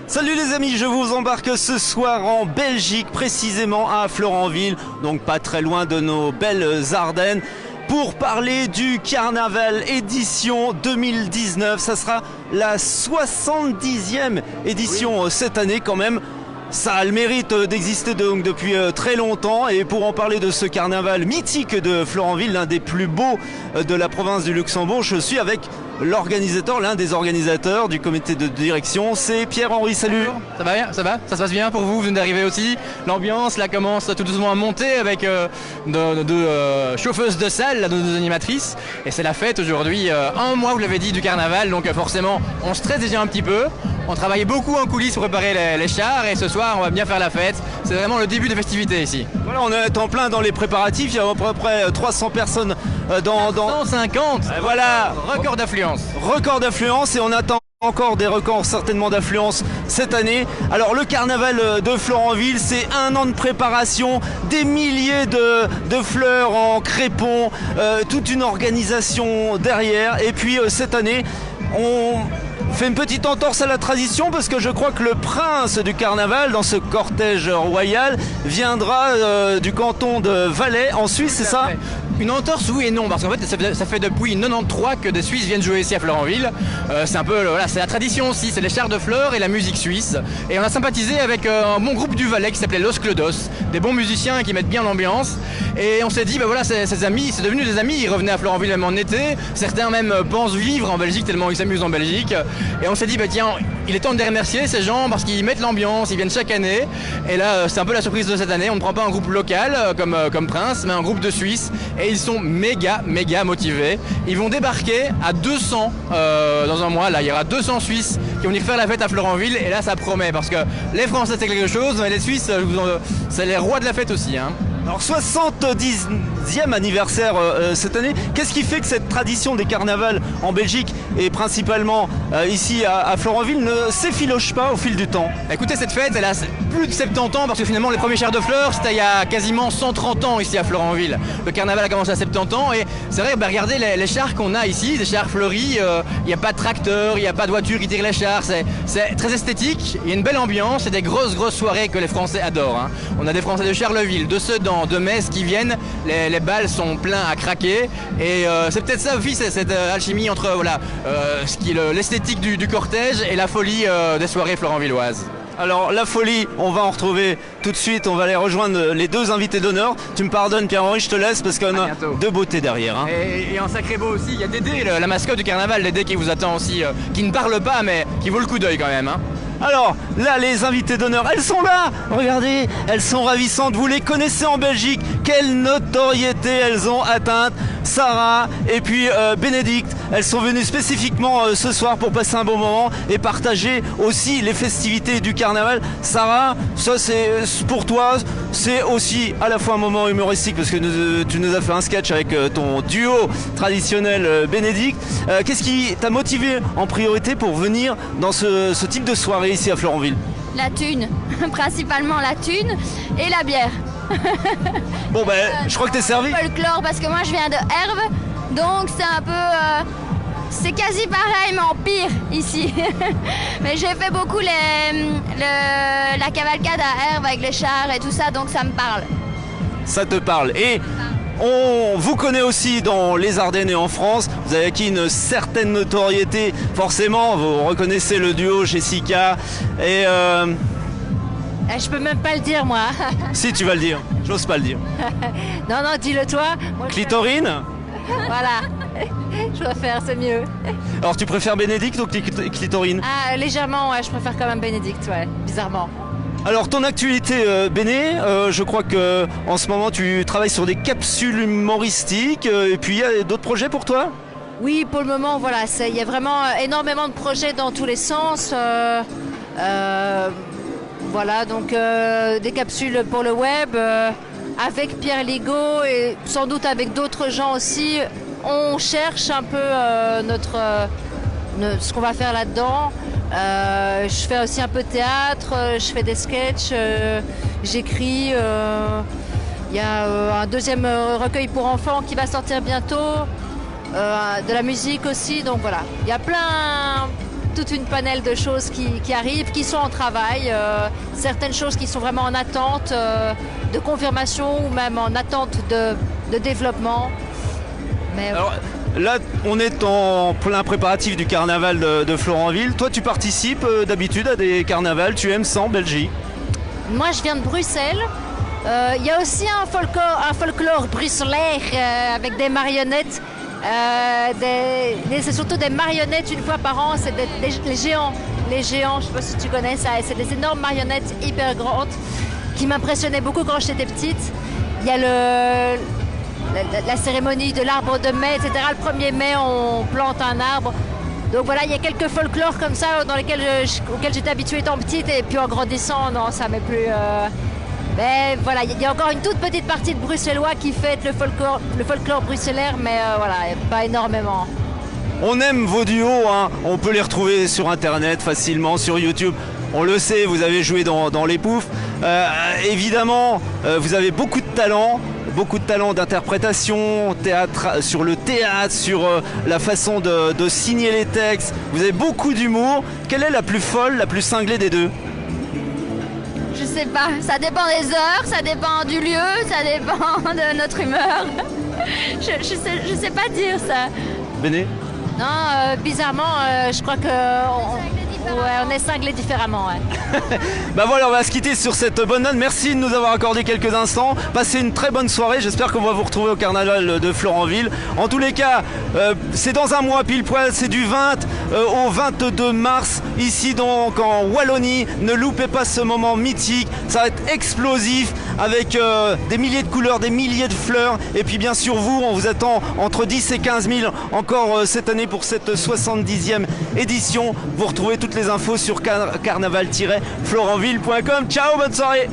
Salut les amis, je vous embarque ce soir en Belgique, précisément à Florenville, donc pas très loin de nos belles Ardennes, pour parler du Carnaval édition 2019. Ça sera la 70e édition cette année quand même. Ça a le mérite d'exister donc depuis très longtemps, et pour en parler de ce carnaval mythique de Florenville, l'un des plus beaux de la province du Luxembourg, je suis avec l'organisateur, l'un des organisateurs du comité de direction, c'est Pierre-Henri. Salut. Bonjour. Ça va bien, ça va, ça se passe bien pour vous venez d'arriver aussi. L'ambiance là commence tout doucement à monter avec nos deux chauffeuses de salle, nos deux animatrices, et c'est la fête aujourd'hui, un mois vous l'avez dit du carnaval, donc forcément on stresse déjà un petit peu. On travaillait beaucoup en coulisses pour préparer les chars, et ce soir on va bien faire la fête. C'est vraiment le début des festivités ici. Voilà, on est en plein dans les préparatifs, il y a à peu près 300 personnes dans... 150. Voilà. Record d'affluence. Record d'affluence, et on attend encore des records certainement d'affluence cette année. Alors le carnaval de Florenville, c'est un an de préparation, des milliers de fleurs en crépon, toute une organisation derrière. Et puis cette année, on fait une petite entorse à la tradition, parce que je crois que le prince du carnaval dans ce cortège royal viendra du canton de Valais en Suisse, c'est ça? Une entorse, oui et non, parce qu'en fait ça fait depuis 93 que des Suisses viennent jouer ici à Florenville. C'est un peu, voilà, c'est la tradition aussi, c'est les chars de fleurs et la musique suisse. Et on a sympathisé avec un bon groupe du Valais qui s'appelait Los Clodos, des bons musiciens qui mettent bien l'ambiance. Et on s'est dit, bah voilà, ces amis, c'est devenu des amis, ils revenaient à Florenville même en été. Certains même pensent vivre en Belgique tellement ils s'amusent en Belgique. Et on s'est dit, bah tiens, il est temps de les remercier ces gens, parce qu'ils mettent l'ambiance, ils viennent chaque année. Et là, c'est un peu la surprise de cette année, on ne prend pas un groupe local comme Prince, mais un groupe de Suisse. Et ils sont méga motivés. Ils vont débarquer à 200 dans un mois. Là, il y aura 200 Suisses qui vont venir faire la fête à Florenville. Et là, ça promet, parce que les Français c'est quelque chose, mais les Suisses, c'est les rois de la fête aussi, hein. Alors 70e anniversaire cette année, qu'est-ce qui fait que cette tradition des carnavals en Belgique, et principalement ici à Florenville, ne s'effiloche pas au fil du temps? Écoutez, cette fête, elle a plus de 70 ans, parce que finalement les premiers chars de fleurs, c'était il y a quasiment 130 ans ici à Florenville. Le carnaval a commencé à 70 ans, et c'est vrai, bah, regardez les chars qu'on a ici, des chars fleuris, il n'y a pas de tracteur, il n'y a pas de voiture qui tire les chars, c'est très esthétique, il y a une belle ambiance, c'est des grosses soirées que les Français adorent, hein. On a des Français de Charleville, de Sedan, de Metz qui viennent, les balles sont pleins à craquer, et c'est peut-être ça aussi, cette alchimie entre voilà, l'esthétique du cortège et la folie des soirées florenvilloises. Alors la folie, on va en retrouver tout de suite, on va aller rejoindre les deux invités d'honneur. Tu me pardonnes Pierre-Henri, je te laisse, parce qu'on a deux beautés derrière, hein. Et un sacré beau aussi, il y a Dédé, la mascotte du carnaval, Dédé qui vous attend aussi, qui ne parle pas mais qui vaut le coup d'œil quand même, hein. Alors là, les invités d'honneur, elles sont là. Regardez, elles sont ravissantes. Vous les connaissez en Belgique. Quelle notoriété elles ont atteinte. Sarah et puis Bénédicte, elles sont venues spécifiquement ce soir pour passer un bon moment et partager aussi les festivités du carnaval. Sarah, ça c'est pour toi, c'est aussi à la fois un moment humoristique, parce que tu nous as fait un sketch avec ton duo traditionnel Bénédicte. Qu'est-ce qui t'a motivé en priorité pour venir dans ce type de soirée ici à Florenville? La thune, principalement la thune et la bière. Bon ben, je crois que t'es servi. Folklore, parce que moi je viens de Herve, donc c'est un peu... c'est quasi pareil mais en pire ici. Mais j'ai fait beaucoup la cavalcade à Herve avec les chars et tout ça, donc ça me parle. Ça te parle. Et on vous connaît aussi dans les Ardennes et en France. Vous avez acquis une certaine notoriété, forcément. Vous reconnaissez le duo Jessica et... Je peux même pas le dire, moi. Si, tu vas le dire. J'ose pas le dire. Non, dis-le toi. Moi, Clitorine. Voilà. Je préfère, c'est mieux. Alors, tu préfères Bénédicte ou Clitorine? Ah, légèrement, ouais, je préfère quand même Bénédicte, ouais, bizarrement. Alors, ton actualité, Béné, je crois que en ce moment, tu travailles sur des capsules humoristiques, et puis il y a d'autres projets pour toi? Oui, pour le moment, voilà, il y a vraiment énormément de projets dans tous les sens. Voilà, donc des capsules pour le web, avec Pierre Ligaud et sans doute avec d'autres gens aussi. On cherche un peu ce qu'on va faire là-dedans. Je fais aussi un peu de théâtre, je fais des sketchs, j'écris. Il y a un deuxième recueil pour enfants qui va sortir bientôt, de la musique aussi. Donc voilà, il y a toute une panel de choses qui arrivent, qui sont en travail, certaines choses qui sont vraiment en attente de confirmation ou même en attente de développement. Mais, Alors, là, on est en plein préparatif du carnaval de Florenville. Toi, tu participes d'habitude à des carnavals, tu aimes ça en Belgique? moi, je viens de Bruxelles. Il y a aussi un folklore bruxelaire avec des marionnettes. C'est surtout des marionnettes une fois par an, c'est les géants. Les géants, je ne sais pas si tu connais ça, c'est des énormes marionnettes hyper grandes qui m'impressionnaient beaucoup quand j'étais petite. Il y a la cérémonie de l'arbre de mai, etc. Le 1er mai, on plante un arbre. Donc voilà, il y a quelques folklores comme ça auxquels j'étais habituée étant petite, et puis en grandissant, non, ça m'est plus... Mais voilà, il y a encore une toute petite partie de Bruxellois qui fête le folklore bruxellaire, mais voilà, pas énormément. On aime vos duos, hein. On peut les retrouver sur internet facilement, sur YouTube. On le sait, vous avez joué dans Les Poufs. Évidemment, vous avez beaucoup de talent d'interprétation, sur le théâtre, sur la façon de signer les textes. Vous avez beaucoup d'humour. Quelle est la plus folle, la plus cinglée des deux? Je sais pas, ça dépend des heures, ça dépend du lieu, ça dépend de notre humeur. Je sais pas dire ça. Béné? Non, bizarrement, je crois on est cinglés différemment. Ouais. Bah voilà, on va se quitter sur cette bonne note. Merci de nous avoir accordé quelques instants. Passez une très bonne soirée. J'espère qu'on va vous retrouver au carnaval de Florenville. En tous les cas, c'est dans un mois pile poil. C'est du 20 au 22 mars. Ici donc en Wallonie. Ne loupez pas ce moment mythique. Ça va être explosif avec des milliers de couleurs, des milliers de fleurs. Et puis bien sûr vous, on vous attend entre 10 et 15 000 encore cette année pour cette 70e édition. Vous retrouvez toutes les infos sur carnaval-florenville.com. Ciao, bonne soirée.